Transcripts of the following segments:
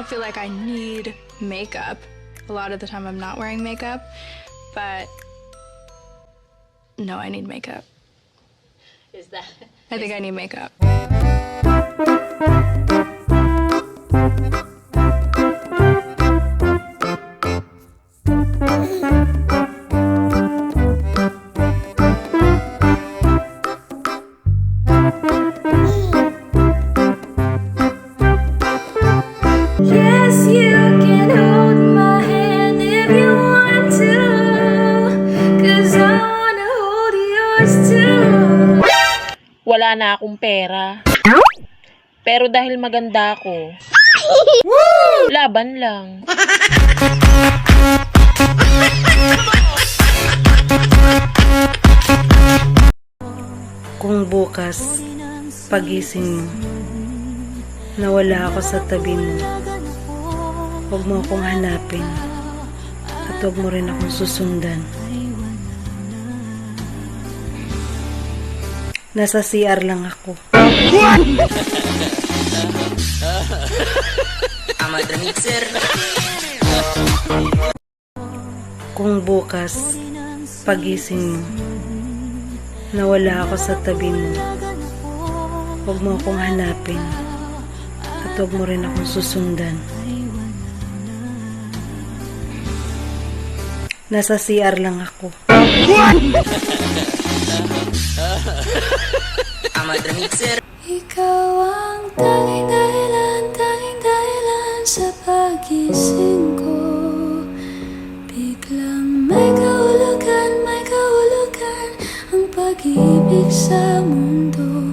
don't feel like I need makeup. A lot of the time I'm not wearing makeup, but no, I need makeup. Is that? I think I need makeup. Yes, you can hold my hand if you want to, 'cause I wanna hold yours too. Wala na akong pera. Pero dahil maganda ako, laban lang. Kung bukas, pagising mo, nawala ako sa tabi mo, huwag mo akong hanapin at huwag mo rin akong susundan. Nasa CR lang ako. Kung bukas, pagising mo, nawala ako sa tabi mo, huwag mo akong hanapin at huwag mo rin akong susundan. Nasa CR lang ako. Ikaw ang tanging dahilan sa pagising ko. Biglang may kahulugan ang pag-ibig sa mundo.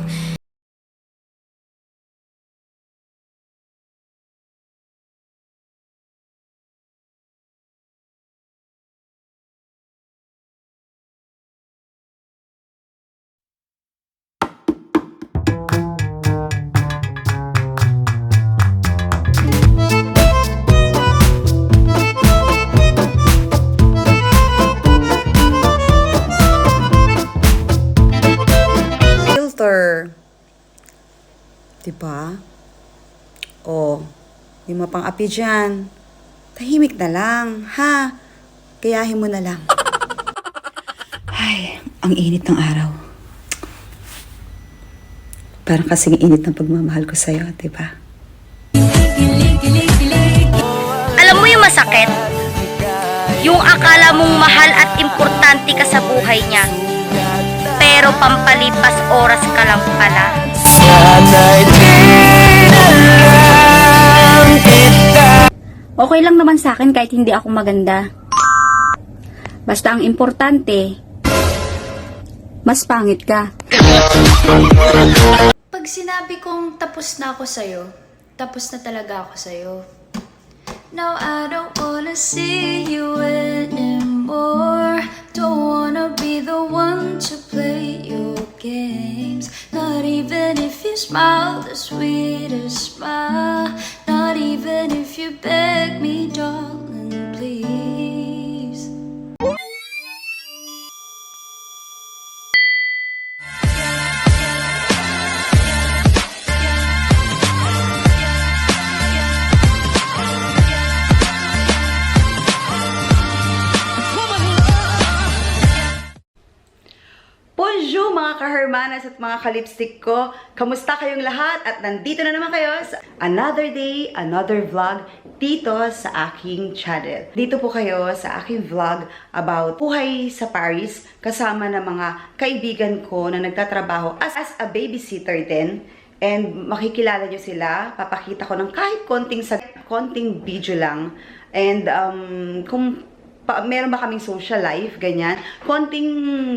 Filter. Diba? O, di mo pang api dyan. Tahimik na lang, ha? Gayahin mo na lang. Ay, ang init ng araw. Parang kasing init ng pagmamahal ko sa'yo, diba? Alam mo yung masakit? Yung akala mong mahal at importante ka sa buhay niya, pero pampalipas oras ka lang pala. Okay lang naman sa akin kahit hindi ako maganda. Basta ang importante, mas pangit ka. Pag sinabi kong tapos na ako sa'yo, tapos na talaga ako sa'yo. Now I don't wanna see you anymore. Don't wanna be the one to play your games. Not even if you smile the sweetest smile. Not even if you beg me, darling, please. Bonjour mga kahermanas at mga kalipstick ko! Kamusta kayong lahat? At nandito na naman kayo sa another day, another vlog dito sa aking channel. Dito po kayo sa aking vlog about buhay sa Paris kasama ng mga kaibigan ko na nagtatrabaho as a babysitter din. And makikilala nyo sila, papakita ko ng kahit konting video lang. And kung meron ba kaming social life, ganyan. Konting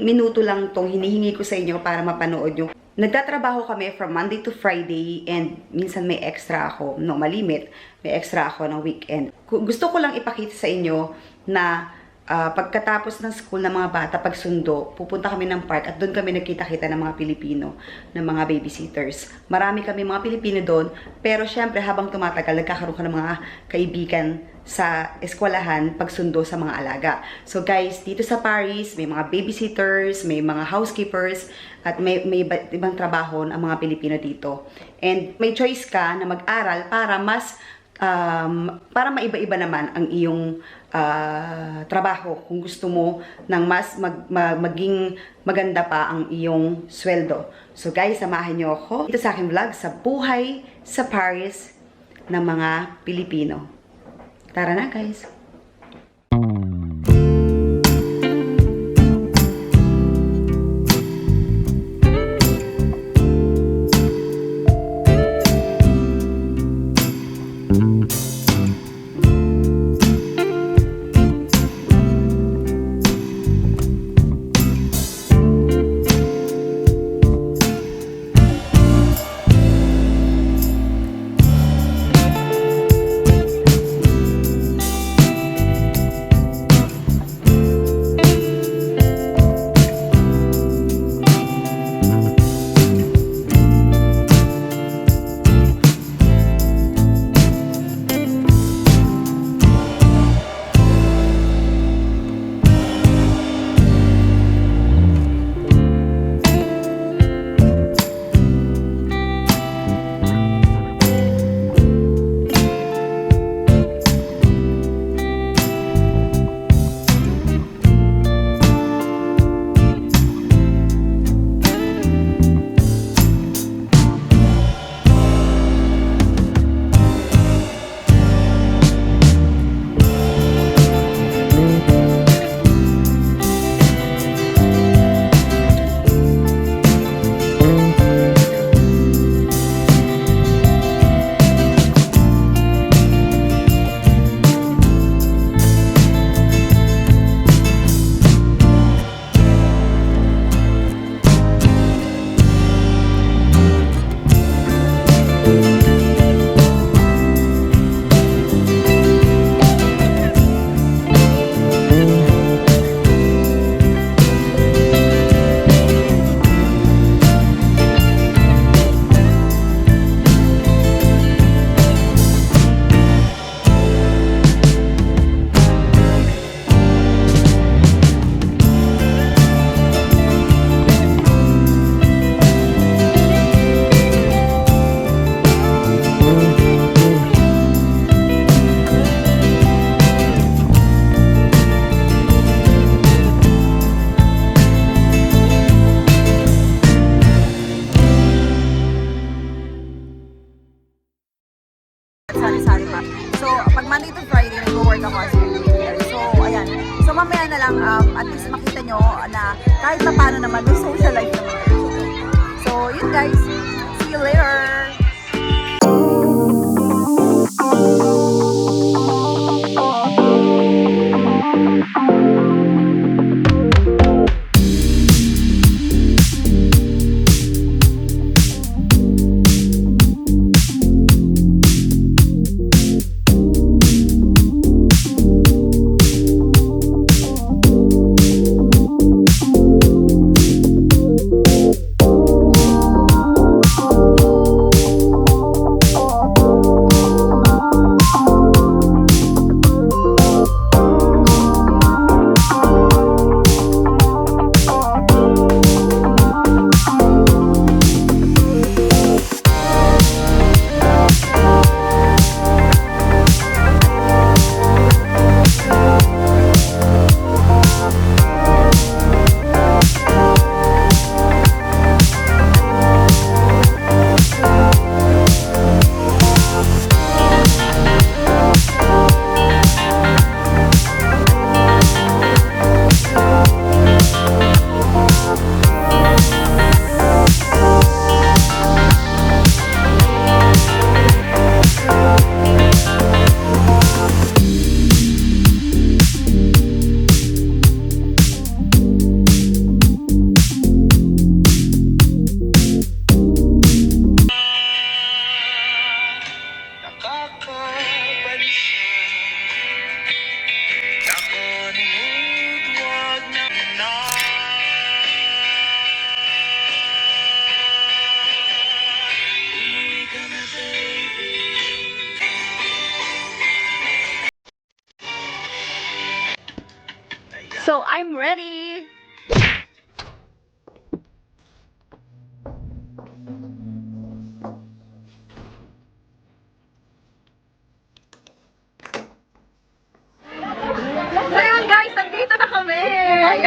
minuto lang tong hinihingi ko sa inyo para mapanood nyo. Nagtatrabaho kami from Monday to Friday and minsan may extra ako, no, malimit, may extra ako ng weekend. Gusto ko lang ipakita sa inyo na pagkatapos ng school ng mga bata, pag sundo, pupunta kami ng park at doon kami nagkita-kita ng mga Pilipino, ng mga babysitters. Marami kami mga Pilipino doon, pero syempre habang tumatagal, nagkakaroon ka ng mga kaibigan sa eskwelahan pagsundo sa mga alaga. So guys, dito sa Paris, may mga babysitters, may mga housekeepers, at may ibang trabaho ang mga Pilipino dito. And may choice ka na mag-aral para mas para maiba-iba naman ang iyong trabaho kung gusto mo ng mas maging maganda pa ang iyong sweldo. So guys, samahan niyo ako dito sa aking vlog sa buhay sa Paris ng mga Pilipino. Tara na guys! Sari-sari pa. So, pag Monday to Friday, nag-work ako as a recruiter. So, ayan. So, mamaya na lang, at least makita nyo na kahit na paano naman, may social life naman. So, yun guys. See you later! So, I'm ready!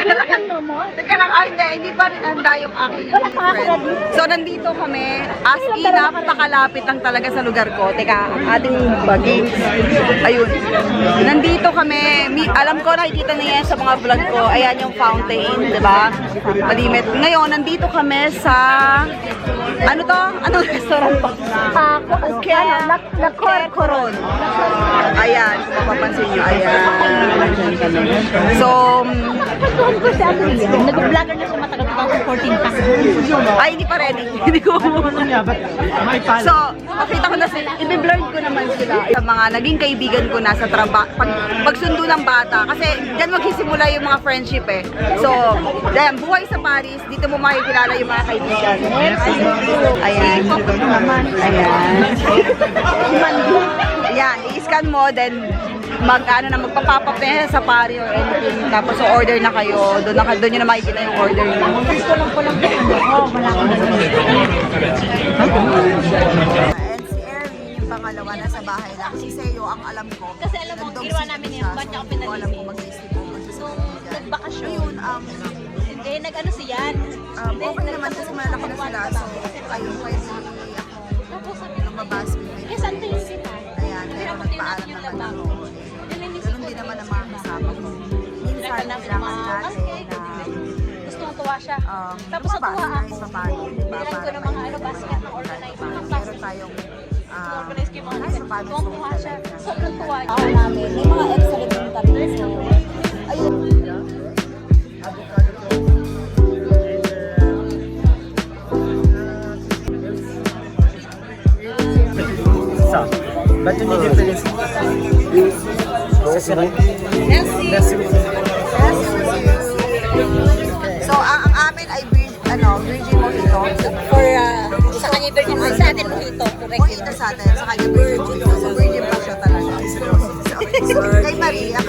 Teka lang, hindi pa rin handa yung aking friend. So, nandito kami. As in, napakalapit lang talaga sa lugar ko. Teka, ang ating bagay. Ayun. Nandito kami. Alam ko, nakikita na yan sa mga vlog ko. Ayan yung fountain, di ba? Malimit. Ngayon, nandito kami sa... Ano to? Anong restaurant to? Coron. Ayan, kung mapapansin nyo. Ayan. So, Nag-vlogger na siya matagal 2014 pa. ay, hindi pa ready. Hindi ko. So, makita ko na sila. I-blur ko naman sila. Sa mga naging kaibigan ko na sa trabaho, pagsundo ng bata. Kasi dyan magsisimula yung mga friendship eh. So, dyan, buhay sa Paris, dito mo makikilala yung mga kaibigan. Ayan. Ayan. Ayan, i-scan mo, then magpa-pop up na yan sa Paris or anything. Tapos order na kayo. Doon nyo na makikita yung order nyo. And si Erin, yung pangalawa na sa bahay lang. Si Seo, ang alam ko. Kasi alam mo, ginawa namin yung ba't niya ako Hindi ko alam pinalisip. kung mag-sleep over So, sa nagbakasyon. Ayun, Hindi, nag-ano siyan. okay naman kasi malaki na sila. So, ayun, pwede Tapos sabi akong lumabas. eh, saan tayo sila? Ayan, pero nagpaalam naman ako. Ganun din naman ang mga kasama ko. Minsan, kailangan natin na Gusto natuwa siya. Tapos lumabas natuwa kahit ako. pa paano, di ba? Kailan ko ng mga basket na organize. Mga Meron plastic. tayong Organize ko yung mga kahit pa paano tuwa siya. Sobrang tuwa niya. Ako namin, may mga excellent yung kami. So, But you need difference. So, ang amin ay virgin mojito. Sa kanya virgin mo, sa atin mojito. Mojito sa atin, sa kanya virgin. So, virgin pa siya talaga. So, kay Maria.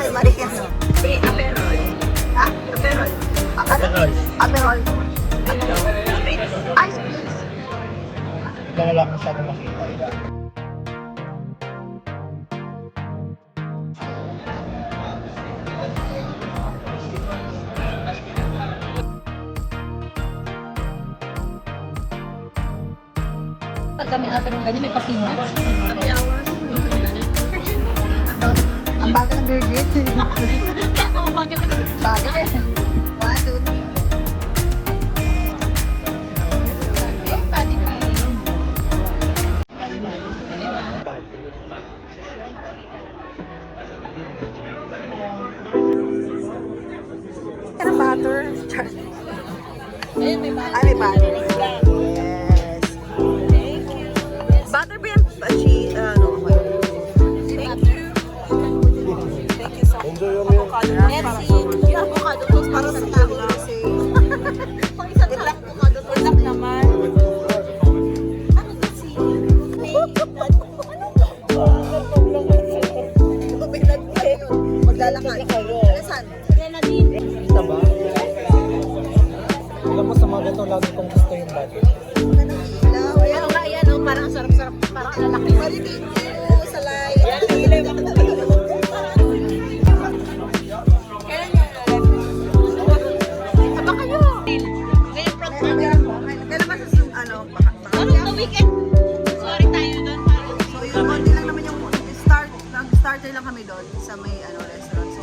Aperol. Aperol. Aperol. Ice please. Wala masyadong makita. Pag kami atin ng ganyan, may papina. Ang baga ng virgin. Bakit? One, two, three. Yan ang butter. Ayun, may mga. Ay, may butter. Yes. Butter ba yan? Cheese? Ano? Thank you so much. Avocado. Merci. Yung avocado toast para sa tao kasi. Pang isang lang avocado to. Lang naman. Ano to si? Maglalakad. Alasan? Grenadine. Kita ba? Alam mo sa mga ganito, lagi kong gusto yung budget. Ano nga yan, oh, parang sarap-sarap. Parang lalaki. Marinig mo sa live. Aba kayo. Ngayon, Kailan ba sa ano? Anong the weekend? Sorry tayo doon. So yung konti lang naman yung nag-starter lang kami doon sa may restaurant. So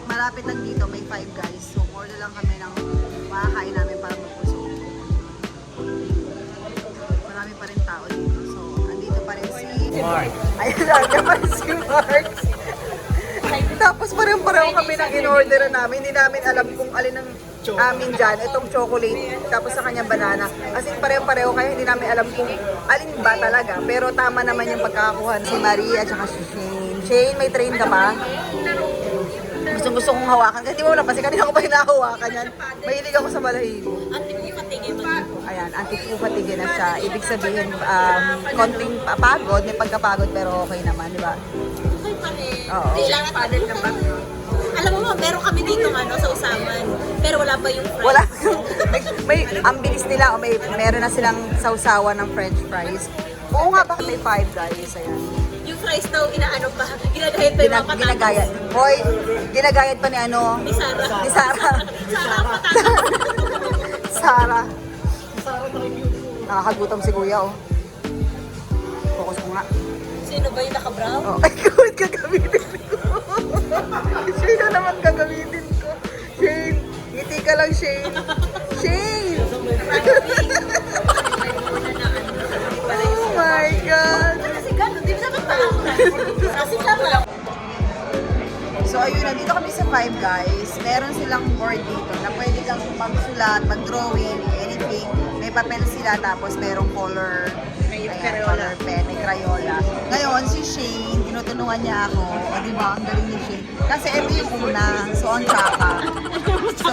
malapit lang dito, may Five Guys. So order lang kami ng makakain namin para magpuso. Marami pa rin tao dito. So andito pa rin si Mark. Ayun lang, pa rin si Mark. Tapos pareho-pareho kami ng in-orderan namin. Hindi namin alam kung alin ang amin dyan. Itong chocolate, tapos sa kanyang banana. As in pareho-pareho kaya hindi namin alam kung alin ba talaga. Pero tama naman yung pagkakakuha si Maria at saka si Shane. Shane, may train ka ba? Gusto kong hawakan. Kasi di mo lang kasi kanina ko pa hinahawakan yan. Mahilig ako sa balahibo. Ayan, anti-fatigue na siya. Ibig sabihin, konting pagod, may pagkapagod pero okay naman, di ba? Oo. Alam mo, meron kami dito sa usaman. Pero wala pa yung fries. Wala. Ang bilis nila, meron na silang sausawan ng french fries. Oo nga, bakit may Five Guys? Ayan. Yung fries daw, inaano pa. Ginagahit pa ginagayad. Hoy, ginagayad pa ni ano? Ni Sarah. Ni Sarah. Sarah. Nakakagutom si Kuya, oh. Focus ko nga. Sino ba yung naka-brown? Oh, ay, gawin gagamitin ko. Shane na naman gagamitin ko. Shane, ngiti ka lang, Shane. Shane! Oh my God! So ayun, nandito kami sa Five Guys. Meron silang board dito na pwede kang magsulat, mag-drawing, anything. May papel sila tapos merong color, color pen, may Crayola. Ngayon, si Shane, tinutulungan niya ako. O diba, ang galing ni Shane. Kasi ito yung una, so ang tsaka. So,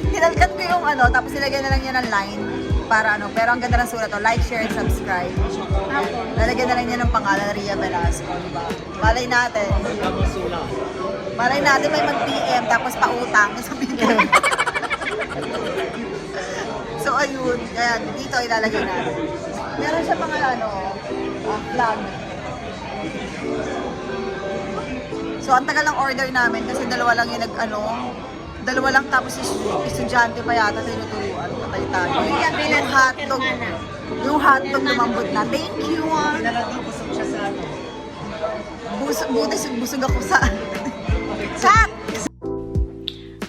hinalkat ko yung ano, tapos nilagyan na lang niya ng line para ano, pero ang ganda ng sulat, like, share, and subscribe. Lalagyan na lang niya ng pangalan, Ria Velasco, diba? Malay natin may mag-PM tapos pautang, sabihin ko. So ayun, ayan, dito ilalagay natin. Meron siya mga ano, flag. So ang tagal ng order namin kasi dalawa lang yung dalawa lang tapos estudyante pa yata tinuturuan. Patay tayo. Yung hotdog lumambot na. Thank you, ah. Busog siya sa ano. Busog ako sa chat!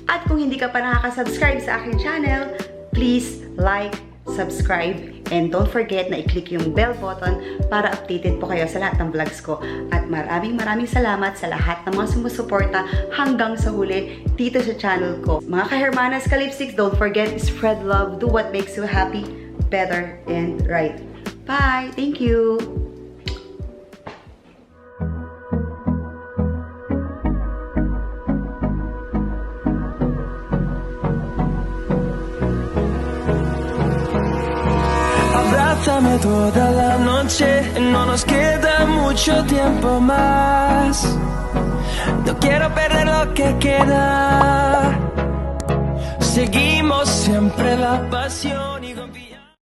At kung hindi ka pa nakaka-subscribe sa aking channel, please like, subscribe, and don't forget na i-click yung bell button para updated po kayo sa lahat ng vlogs ko. At maraming salamat sa lahat ng mga sumusuporta hanggang sa huli dito sa channel ko. Mga ka-Hermanas, ka-lipsticks, don't forget, spread love, do what makes you happy, better, and right. Bye! Thank you! Abrázame toda la noche, no nos queda mucho tiempo más. No quiero perder lo que queda. Seguimos siempre la pasión y